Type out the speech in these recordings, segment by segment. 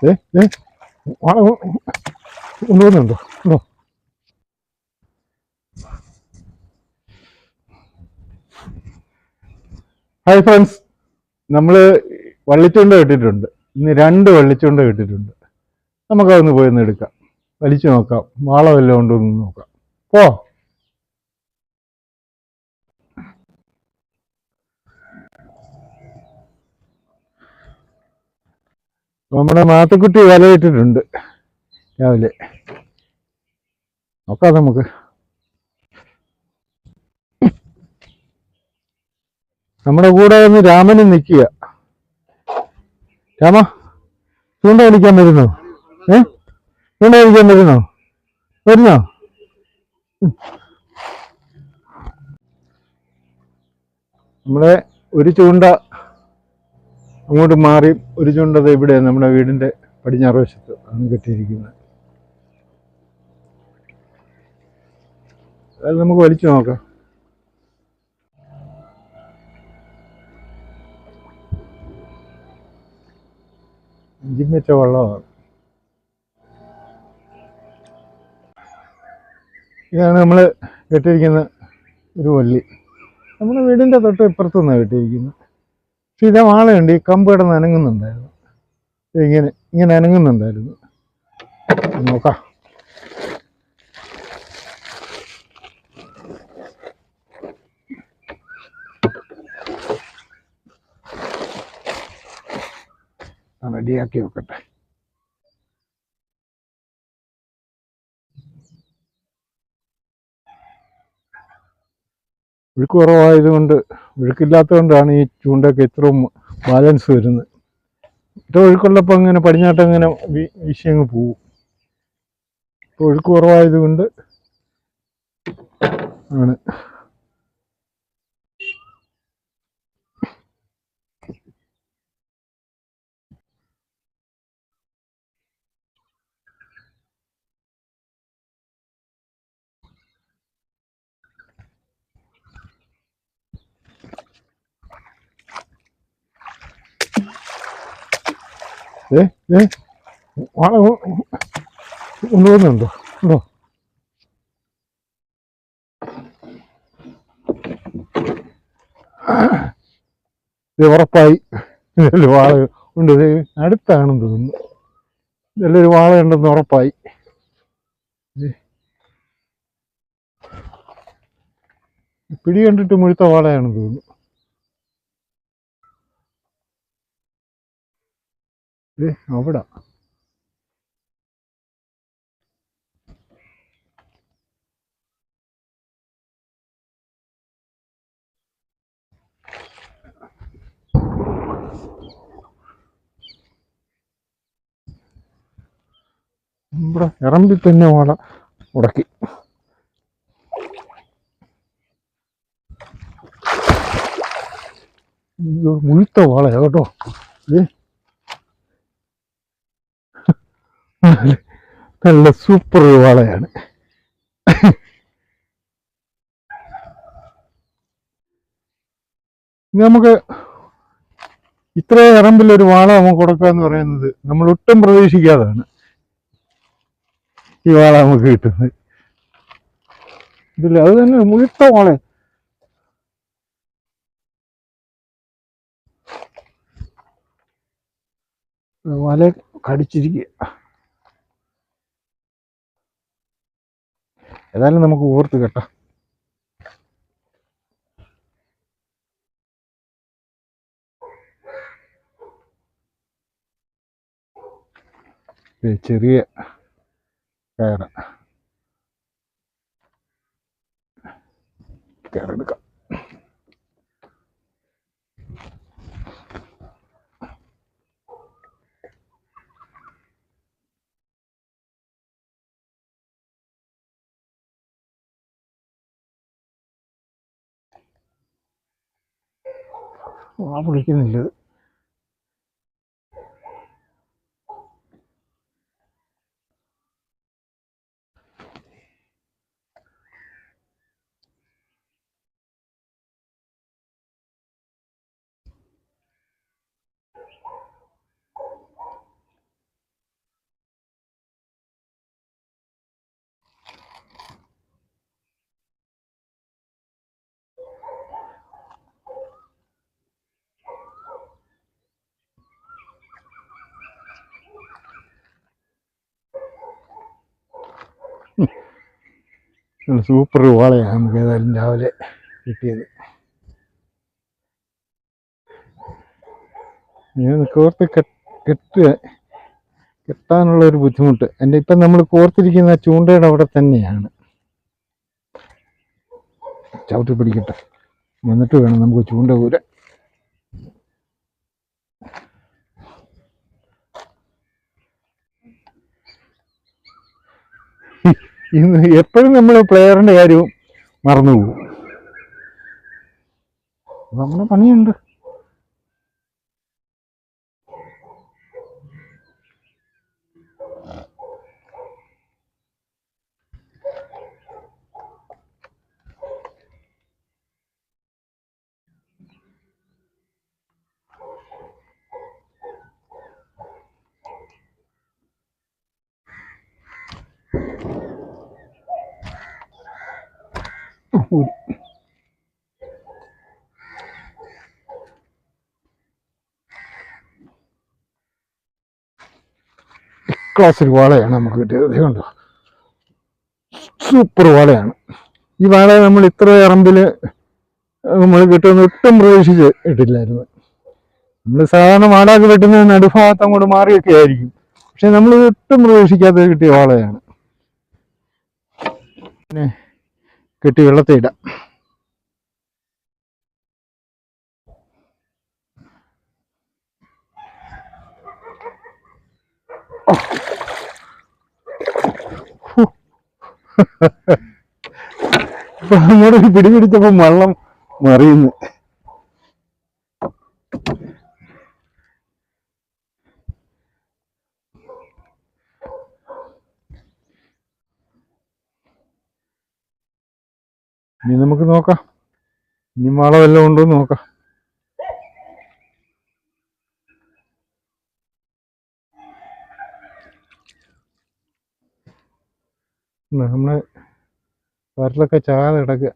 ഏ ഏ വാള കൊണ്ടുപോകുന്നുണ്ടോ ഉണ്ടോ? ഹായ് ഫ്രണ്ട്സ്, നമ്മൾ വള്ളിച്ചൂണ്ട കിട്ടിയിട്ടുണ്ട്. ഇന്ന് 2 വള്ളിച്ചൂണ്ട കിട്ടിയിട്ടുണ്ട്. നമുക്കതൊന്ന് പോയി ഒന്ന് എടുക്കാം, വലിച്ചു നോക്കാം, വാള വല്ലതും ഉണ്ടോ എന്ന് നോക്കാം. പോ. നമ്മുടെ മാത്തുക്കുട്ടി വലയിട്ടിട്ടുണ്ട് രാവിലെ. നോക്കാം നമുക്ക്. നമ്മുടെ കൂടെ ഒന്ന് രാമനും നിൽക്കുക. രാമ, ചൂണ്ട വലിക്കാൻ വരുന്നോ? ചൂണ്ട വലിക്കാൻ വരുന്നോ? നമ്മളെ ഒരു ചൂണ്ട അങ്ങോട്ട് മാറി, ഒരു ചൂണ്ടത് ഇവിടെ നമ്മുടെ വീടിന്റെ പടിഞ്ഞാറ് വശത്ത് ആണ് കെട്ടിയിരിക്കുന്നത്. അത് നമുക്ക് വലിച്ചു നോക്കാം. ഇഞ്ചിൻ വെച്ച വെള്ളമാണ്. ഇതാണ് നമ്മൾ കെട്ടിയിരിക്കുന്ന ഒരു വള്ളി. നമ്മുടെ വീടിൻ്റെ തൊട്ട് ഇപ്പുറത്തു നിന്നാണ് കെട്ടിയിരിക്കുന്നത്. പക്ഷെ ഇതേ വാളയുണ്ട്, ഈ കമ്പ് കിടന്ന് അനങ്ങുന്നുണ്ടായിരുന്നു. ഇങ്ങനെ അനങ്ങുന്നുണ്ടായിരുന്നു. നോക്കാം. റെഡിയാക്കി വെക്കട്ടെ. ഒഴുക്ക് കുറവായതുകൊണ്ട്, ഒഴുക്കില്ലാത്തതുകൊണ്ടാണ് ഈ ചൂണ്ടയൊക്കെ ഇത്രയും ബാലൻസ് വരുന്നത്. ഇത്ര ഒഴുക്കുള്ളപ്പോൾ ഇങ്ങനെ പടിഞ്ഞാട്ടങ്ങനെ വീശി അങ്ങ് പോവും. ഇപ്പോൾ ഒഴുക്ക് കുറവായതുകൊണ്ട് ആണ്. വാള കൊണ്ടുപോകുന്നുണ്ടോ? ഉണ്ടോ? ഇത് ഉറപ്പായി ഇതിൽ വാള ഉണ്ട്. ഇത് അടുത്താണെന്ന് തോന്നുന്നു. ഇതിലൊരു വാള ഉണ്ടെന്ന് ഉറപ്പായി. പിടി കണ്ടിട്ട് മുഴുത്ത വാളയാണെന്ന് തോന്നുന്നു. അവിടെ ഇറമ്പി തന്നെ വാള ഉടക്കി. മുഴുത്ത വാളയാ കേട്ടോ. നല്ല സൂപ്പർ വാളയാണ്. നമുക്ക് ഇത്രയും ഇറമ്പിലൊരു വാള നമുക്ക് കൊടുക്കുക എന്ന് പറയുന്നത് നമ്മൾ ഒട്ടും പ്രതീക്ഷിക്കാതാണ് ഈ വാള നമുക്ക് കിട്ടുന്നത്. ഇതില്ല, അത് തന്നെ മുഴുത്ത വാള. വല കടിച്ചിരിക്കുക. ഏതായാലും നമുക്ക് ഓർത്ത് കേട്ടോ. ചെറിയ കയറെടുക്കാം. പിടിക്കുന്നില്ല. സൂപ്പർ വാളയാണ് നമുക്ക് ഏതായാലും രാവിലെ കിട്ടിയത്. ഞാൻ കോർത്ത് കെട്ടാനുള്ള ഒരു ബുദ്ധിമുട്ട് എൻ്റെ. ഇപ്പം നമ്മൾ കോർത്തിരിക്കുന്ന ചൂണ്ടയുടെ അവിടെ തന്നെയാണ്. ചവിട്ടി പിടിക്കട്ടെ, എന്നിട്ട് വേണം നമുക്ക് ചൂണ്ട ഊരാൻ. ഇന്ന് എപ്പോഴും നമ്മൾ പ്ലെയറിൻ്റെ കാര്യവും മറന്നുപോകും. നമ്മുടെ പണിയുണ്ട്. ക്ലാസ് ഒരു വാളയാണ് നമുക്ക് കിട്ടിയത്. കണ്ടോ, സൂപ്പർ വാളയാണ്. ഈ വാള നമ്മൾ ഇത്ര ഇറമ്പിൽ നമ്മൾ കിട്ടുമെന്ന് ഒട്ടും പ്രതീക്ഷിച്ച് ഇട്ടില്ലായിരുന്നു. നമ്മൾ സാധാരണ വാടാക്ക് വെട്ടുന്ന നടുഭാഗത്ത് അങ്ങോട്ട് മാറിയൊക്കെ ആയിരിക്കും, പക്ഷെ നമ്മൾ ഒട്ടും പ്രതീക്ഷിക്കാതെ കിട്ടിയ വാളയാണ്. പിന്നെ കെട്ടി വെള്ളത്തിൽ ഇടാം. ഇപ്പൊ നമ്മുടെ പിടിപിടിച്ചപ്പോ വെള്ളം മറിയുന്നു. ഇനി നമുക്ക് നോക്കാം, ഇനി മഴ വല്ലതും ഉണ്ടോ എന്ന് നോക്കാം. നമ്മള് വരലൊക്കെ ചാതെ കിടക്കുക.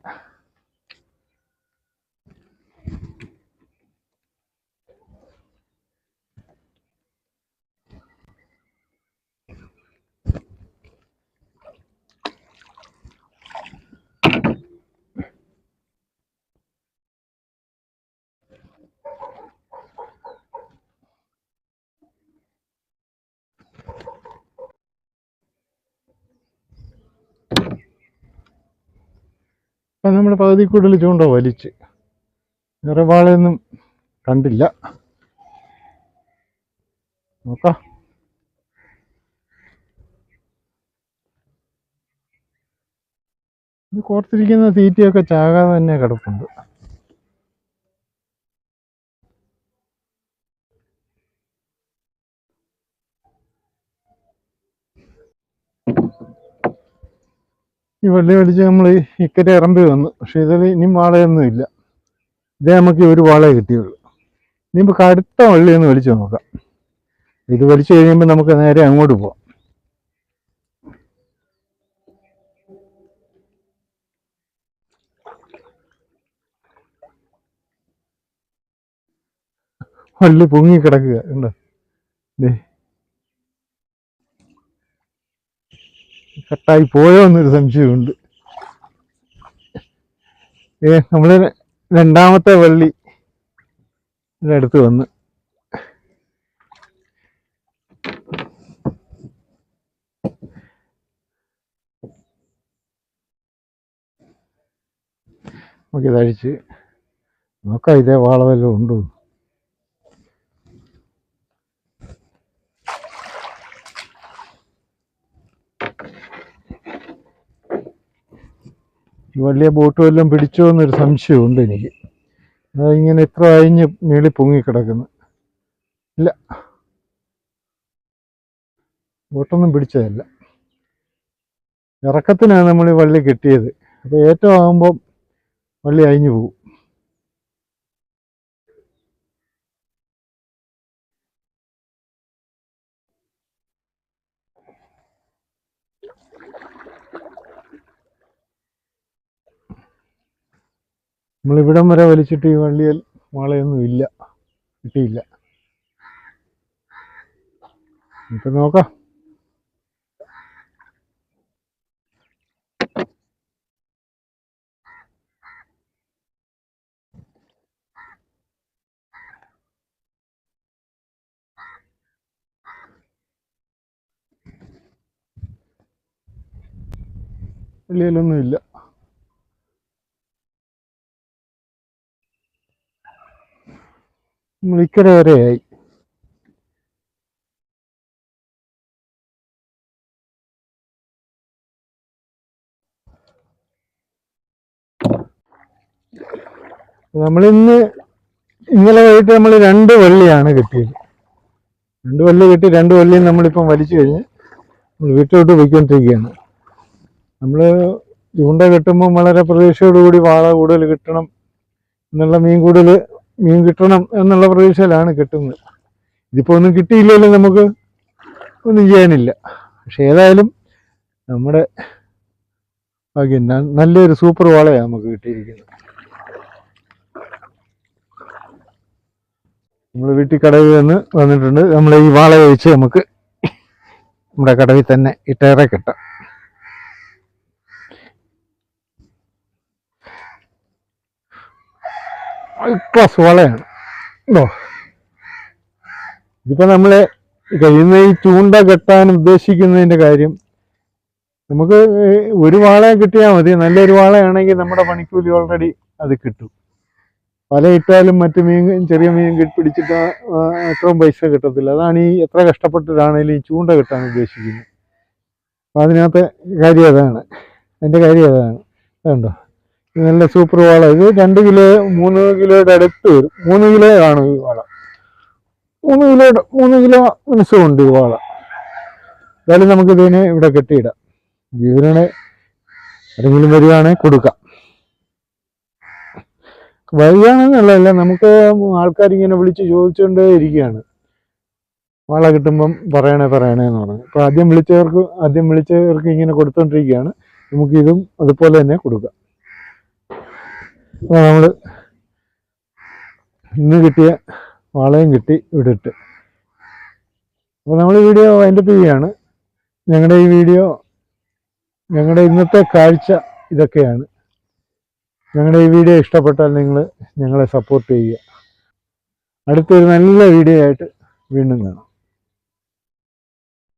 അപ്പം നമ്മൾ പകുതി കൂടുതൽ ചൂണ്ട വലിച്ച്, വേറെ വാളയൊന്നും കണ്ടില്ല. നോക്കാം. ഇത് കോർത്തിരിക്കുന്ന തീറ്റയൊക്കെ ചാകാതെ തന്നെ കിടപ്പുണ്ട്. ഈ വള്ളി വലിച്ച് നമ്മൾ ഇക്കരെ ഇറമ്പി വന്നു, പക്ഷെ ഇതിൽ ഇനി വാളയൊന്നും ഇല്ല. ഇതേ നമുക്ക് ഒരു വാളയെ കിട്ടിയുള്ളൂ. ഇനിയിപ്പോൾ കടുത്ത വള്ളി ഒന്ന് വലിച്ചു നോക്കാം. ഇത് വലിച്ചു കഴിയുമ്പോൾ നമുക്ക് നേരെ അങ്ങോട്ട് പോവാം. വള്ളി പൊങ്ങി കിടക്കുക ഉണ്ടോ, കട്ടായി പോയോ എന്നൊരു സംശയമുണ്ട്. നമ്മള് രണ്ടാമത്തെ വള്ളി അടുത്ത് വന്ന് നമുക്ക് ഇതഴിച്ച് നോക്കാം, ഇതേ വാള വല്ലതും ഉണ്ടോ. വലിയ ബോട്ട് വല്ലതും പിടിച്ചോ എന്നൊരു സംശയമുണ്ട് എനിക്ക്. അതിങ്ങനെ എത്ര അഴിഞ്ഞ് മേളിൽ പൊങ്ങിക്കിടക്കുന്നു. ഇല്ല, ബോട്ടൊന്നും പിടിച്ചതല്ല. ഇറക്കത്തിനാണ് നമ്മൾ ഈ വള്ളി കെട്ടിയത്. അപ്പോൾ ഏറ്റവും ആകുമ്പം വള്ളി അഴിഞ്ഞു പോകും. നമ്മളിവിടം വരെ വലിച്ചിട്ട് ഈ വള്ളിയിൽ വാളയൊന്നും ഇല്ല, കിട്ടിയില്ല. ഇപ്പം നോക്കാം. വള്ളിയിലൊന്നുമില്ല. നമ്മൾ ഇക്കരെ വരെയായി. ഇന്നലെ വൈകിട്ട് നമ്മൾ 2 വള്ളിയാണ് കിട്ടിയത്. 2 വള്ളി കിട്ടി. 2 വള്ളിയും നമ്മളിപ്പം വലിച്ചു കഴിഞ്ഞ് നമ്മൾ വീട്ടിലോട്ട് പോയിക്കൊണ്ടിരിക്കുകയാണ്. നമ്മൾ ചൂണ്ട കിട്ടുമ്പം വളരെ പ്രതീക്ഷയോടുകൂടി വാള കൂടുതൽ കിട്ടണം എന്നുള്ള മീൻ കിട്ടണം എന്നുള്ള പ്രതീക്ഷയിലാണ് കിട്ടുന്നത്. ഇതിപ്പോൾ ഒന്നും കിട്ടിയില്ലെങ്കിലും നമുക്ക് ഒന്നും ചെയ്യാനില്ല. പക്ഷെ ഏതായാലും നമ്മുടെ ഭാഗ്യം നല്ലൊരു സൂപ്പർ വാളയാണ് നമുക്ക് കിട്ടിയിരിക്കുന്നത്. നമ്മൾ വീട്ടിൽ കടവിൽ വന്നിട്ടുണ്ട്. നമ്മൾ ഈ വാള വെച്ച് നമുക്ക് നമ്മുടെ കടവിൽ തന്നെ ഇട്ടേറെ കിട്ടാം. ക്ലാസ് വാളയാണ്. ഇതിപ്പോ നമ്മള് കഴിയുന്ന ഈ ചൂണ്ട കെട്ടാൻ ഉദ്ദേശിക്കുന്നതിന്റെ കാര്യം, നമുക്ക് ഒരു വാള കിട്ടിയാൽ മതി. നല്ലൊരു വാളയാണെങ്കിൽ നമ്മുടെ പണിക്കൂലി ഓൾറെഡി അത് കിട്ടും. വല ഇട്ടാലും മറ്റു ചെറിയ മീൻ പിടിച്ചിട്ട് അത്രയും പൈസ കിട്ടത്തില്ല. അതാണ് ഈ എത്ര കഷ്ടപ്പെട്ടിട്ടാണെങ്കിലും ഈ ചൂണ്ട കിട്ടാൻ ഉദ്ദേശിക്കുന്നത്. അപ്പം അതിനകത്തെ കാര്യം അതാണ്, അതിൻ്റെ കാര്യം അതാണ്. അതുണ്ടോ, ഇത് നല്ല സൂപ്പർ വാള. ഇത് 2 കിലോ 3 കിലോയുടെ അടുത്ത് വരും. 3 കിലോ കാണും ഈ വാള. 3 കിലോ മനസ്സുമുണ്ട് ഈ വാള. എന്തായാലും നമുക്കിതിനെ ഇവിടെ കെട്ടിയിടാം. ജീവനെ ആരെങ്കിലും വരികയാണെങ്കിൽ കൊടുക്കാം. വരികയാണെന്നുള്ളതല്ല, നമുക്ക് ആൾക്കാരിങ്ങനെ വിളിച്ച് ചോദിച്ചുകൊണ്ടേ ഇരിക്കുകയാണ് വാള കിട്ടുമ്പം പറയണേന്ന് പറഞ്ഞു. അപ്പോൾ ആദ്യം വിളിച്ചവർക്ക് ഇങ്ങനെ കൊടുത്തോണ്ടിരിക്കുകയാണ്. നമുക്കിതും അതുപോലെ തന്നെ കൊടുക്കാം. അപ്പോൾ നമ്മൾ ഇന്ന് കിട്ടിയ വാളയും കിട്ടി ഇവിടെ ഇട്ട്. അപ്പോൾ നമ്മൾ വീഡിയോ വൈൻഡപ്പ് ചെയ്യുകയാണ്. ഞങ്ങളുടെ ഇന്നത്തെ കാഴ്ച ഇതൊക്കെയാണ്. ഞങ്ങളുടെ ഈ വീഡിയോ ഇഷ്ടപ്പെട്ടാൽ നിങ്ങൾ ഞങ്ങളെ സപ്പോർട്ട് ചെയ്യുക. അടുത്തൊരു നല്ല വീഡിയോ ആയിട്ട് വീണ്ടും കാണാം.